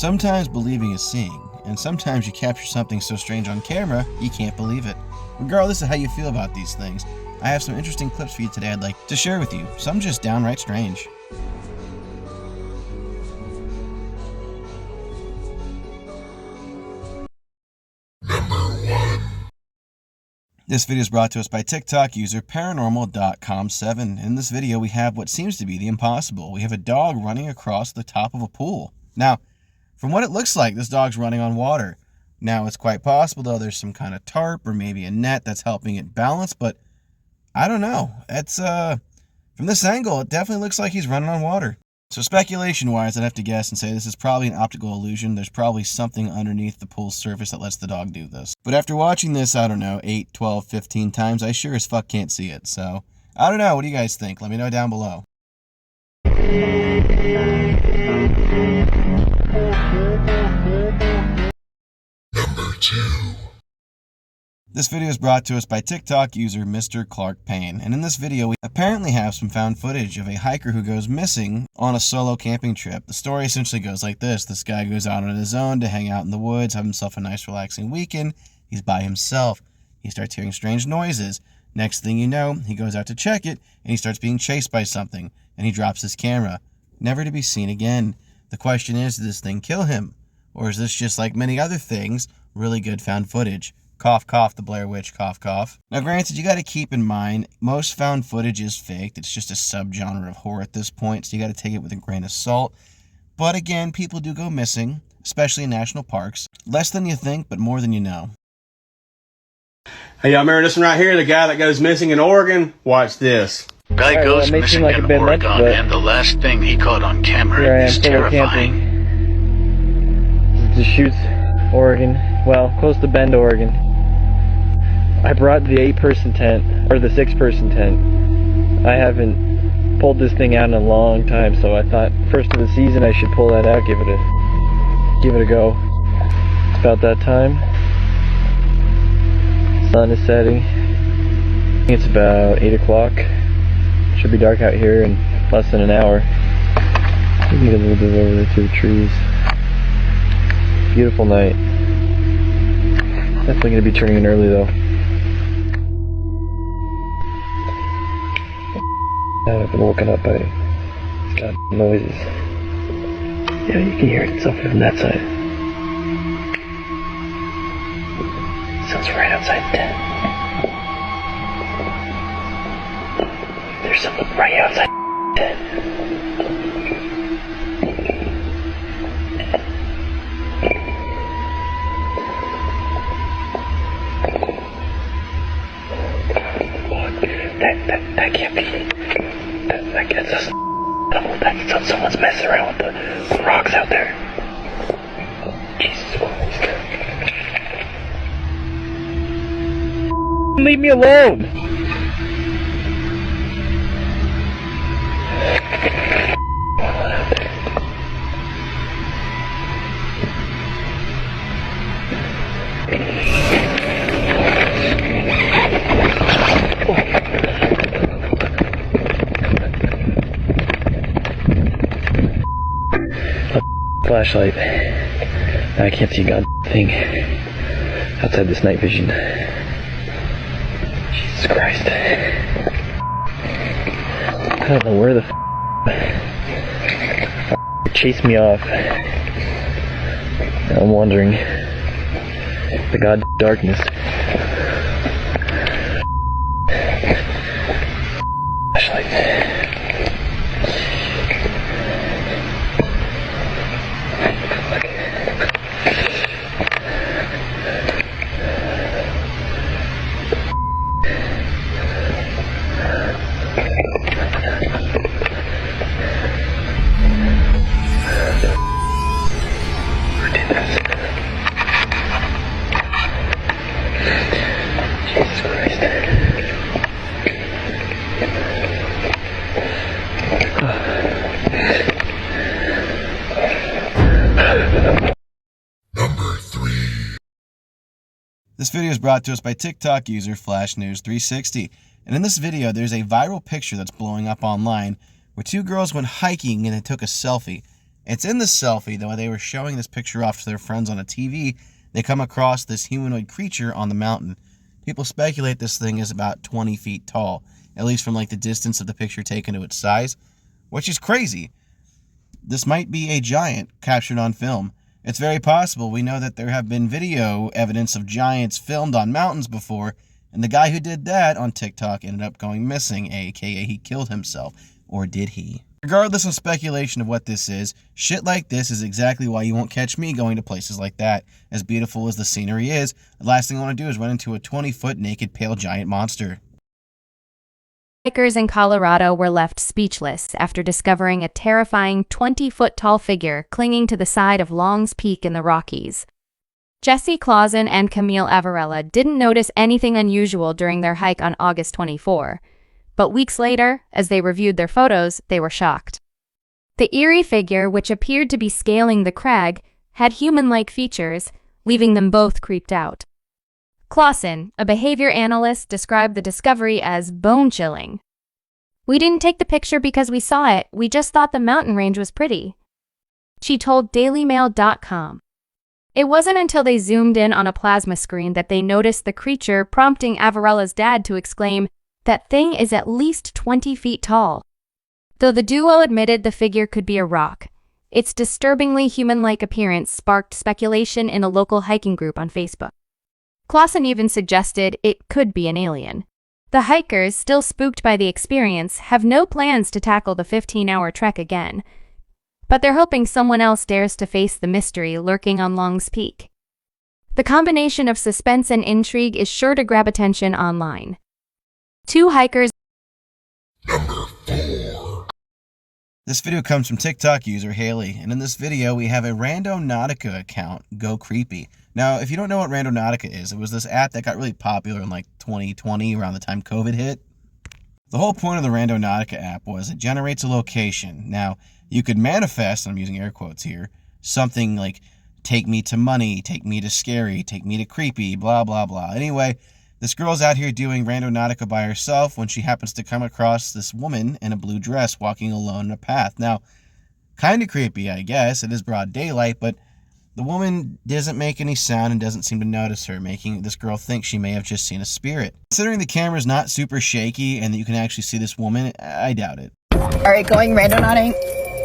Sometimes believing is seeing, and sometimes you capture something so strange on camera, you can't believe it. Regardless of how you feel about these things, I have some interesting clips for you today I'd like to share with you, some just downright strange. This video is brought to us by TikTok user paranormal.com7. In this video, we have what seems to be the impossible. We have a dog running across the top of a pool. Now, from what it looks like, this dog's running on water. Now, it's quite possible, though, there's some kind of tarp or maybe a net that's helping it balance, but I don't know. It's, from this angle, it definitely looks like he's running on water. So speculation-wise, I'd have to guess and say this is probably an optical illusion. There's probably something underneath the pool's surface that lets the dog do this. But after watching this, I don't know, 8, 12, 15 times, I sure as fuck can't see it. So, I don't know. What do you guys think? Let me know down below. Number 2. This video is brought to us by TikTok user Mr. Clark Payne, and in this video we apparently have some found footage of a hiker who goes missing on a solo camping trip. The story essentially goes like this. This guy goes out on his own to hang out in the woods, have himself a nice relaxing weekend. He's by himself. He starts hearing strange noises. Next thing you know, he goes out to check it, and he starts being chased by something, and he drops his camera, never to be seen again. The question is, did this thing kill him? Or is this just like many other things, really good found footage? Cough, cough, the Blair Witch, cough, cough. Now, granted, you got to keep in mind, most found footage is faked. It's just a subgenre of horror at this point, so you got to take it with a grain of salt. But again, people do go missing, especially in national parks. Less than you think, but more than you know. Hey, y'all remember this one right here? The guy that goes missing in Oregon? Watch this. Guy goes missing in Oregon, and the last thing he caught on camera is terrifying. Deschutes, Oregon. Well, close to Bend, Oregon. I brought the 8-person tent, or the 6-person tent. I haven't pulled this thing out in a long time, so I thought first of the season I should pull that out, give it a go. It's about that time. Sun is setting. I think it's about 8 o'clock. Should be dark out here in less than an hour. We can get a little bit over there through the trees. Beautiful night. Definitely going to be turning in early though. I've been woken up by God noises. Yeah, you can hear it. It's from that side. Sounds right outside the tent. There's something right outside the tent. That can't be. That's just someone's messing around with the rocks out there. Jesus Christ. Leave me alone! Flashlight. I can't see a god thing outside this night vision. Jesus Christ. I don't know where the chased me off. I'm wondering the god darkness. Flashlight. This video is brought to us by TikTok user FlashNews360. And in this video, there's a viral picture that's blowing up online where two girls went hiking and they took a selfie. It's in the selfie, though they were showing this picture off to their friends on a TV. They come across this humanoid creature on the mountain. People speculate this thing is about 20 feet tall, at least from like the distance of the picture taken to its size, which is crazy. This might be a giant captured on film. It's very possible. We know that there have been video evidence of giants filmed on mountains before, and the guy who did that on TikTok ended up going missing, aka he killed himself. Or did he? Regardless of speculation of what this is, shit like this is exactly why you won't catch me going to places like that. As beautiful as the scenery is, the last thing I want to do is run into a 20-foot naked pale giant monster. Hikers in Colorado were left speechless after discovering a terrifying 20-foot-tall figure clinging to the side of Long's Peak in the Rockies. Jesse Clausen and Camille Avarella didn't notice anything unusual during their hike on August 24. But weeks later, as they reviewed their photos, they were shocked. The eerie figure, which appeared to be scaling the crag, had human-like features, leaving them both creeped out. Clausen, a behavior analyst, described the discovery as bone-chilling. "We didn't take the picture because we saw it, we just thought the mountain range was pretty," she told DailyMail.com. It wasn't until they zoomed in on a plasma screen that they noticed the creature, prompting Avarella's dad to exclaim, "That thing is at least 20 feet tall." Though the duo admitted the figure could be a rock, its disturbingly human-like appearance sparked speculation in a local hiking group on Facebook. Clausen even suggested it could be an alien. The hikers, still spooked by the experience, have no plans to tackle the 15-hour trek again, but they're hoping someone else dares to face the mystery lurking on Long's Peak. The combination of suspense and intrigue is sure to grab attention online. Two hikers. Number 4. This video comes from TikTok user Haley, and in this video we have a Randonautica account go creepy. Now, if you don't know what Randonautica is, it was this app that got really popular in like 2020, around the time COVID hit. The whole point of the Randonautica app was it generates a location. Now, you could manifest, and I'm using air quotes here, something like take me to money, take me to scary, take me to creepy, blah, blah, blah. Anyway, this girl's out here doing Randonautica by herself when she happens to come across this woman in a blue dress walking alone in a path. Now, kind of creepy, I guess. It is broad daylight, but the woman doesn't make any sound and doesn't seem to notice her, making this girl think she may have just seen a spirit. Considering the camera's not super shaky and that you can actually see this woman, I doubt it. Alright, going randonauting,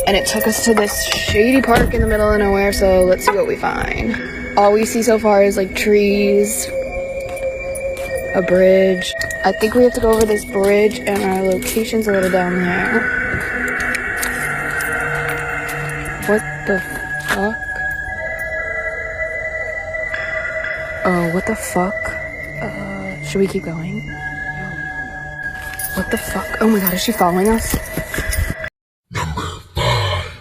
and it took us to this shady park in the middle of nowhere, so let's see what we find. All we see so far is like trees, a bridge. I think we have to go over this bridge, and our location's a little down there. What the fuck? Oh, what the fuck? Should we keep going? What the fuck? Oh my god, is she following us? Number 5.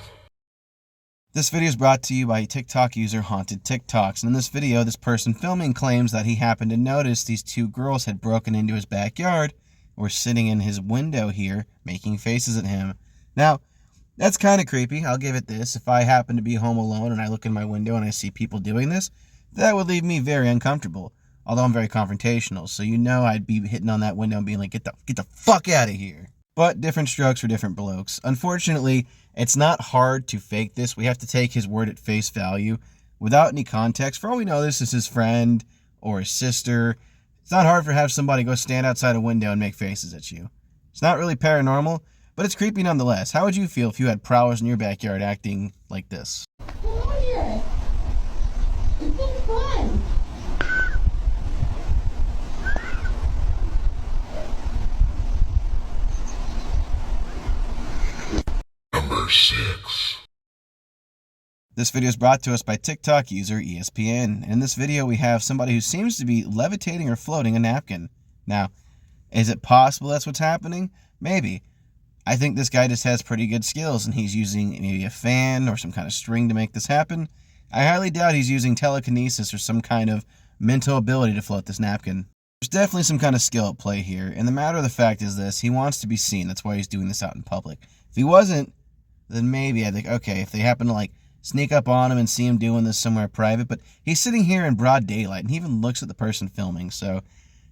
This video is brought to you by TikTok user Haunted TikToks, and in this video, this person filming claims that he happened to notice these two girls had broken into his backyard, were sitting in his window here, making faces at him. Now, that's kind of creepy, I'll give it this. If I happen to be home alone and I look in my window and I see people doing this, that would leave me very uncomfortable. Although I'm very confrontational, so you know I'd be hitting on that window and being like, get the fuck out of here. But different strokes for different blokes. Unfortunately, it's not hard to fake this. We have to take his word at face value without any context. For all we know, this is his friend or his sister. It's not hard for have somebody go stand outside a window and make faces at you. It's not really paranormal, but it's creepy nonetheless. How would you feel if you had Prowers in your backyard acting like this? Come on here. It's been fun. Number 6. This video is brought to us by TikTok user ESPN. In this video, we have somebody who seems to be levitating or floating a napkin. Now, is it possible that's what's happening? Maybe. I think this guy just has pretty good skills, and he's using maybe a fan or some kind of string to make this happen. I highly doubt he's using telekinesis or some kind of mental ability to float this napkin. There's definitely some kind of skill at play here, and the matter of the fact is this: he wants to be seen. That's why he's doing this out in public. If he wasn't, then maybe I'd think, okay, if they happen to like sneak up on him and see him doing this somewhere private, but he's sitting here in broad daylight, and he even looks at the person filming, so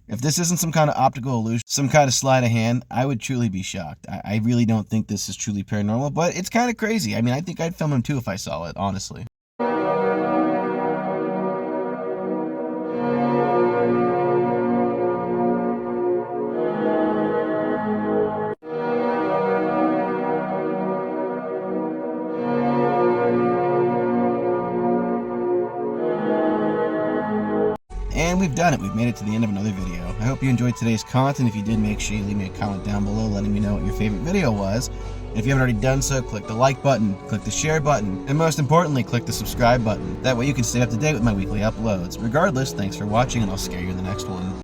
If this isn't some kind of optical illusion, some kind of sleight of hand, I would truly be shocked. I really don't think this is truly paranormal, but it's kind of crazy. I mean, I think I'd film him too if I saw it, honestly. And we've done it. We've made it to the end of another video. I hope you enjoyed today's content. If you did, make sure you leave me a comment down below letting me know what your favorite video was. And if you haven't already done so, click the like button, click the share button, and most importantly, click the subscribe button. That way you can stay up to date with my weekly uploads. Regardless, thanks for watching, and I'll scare you in the next one.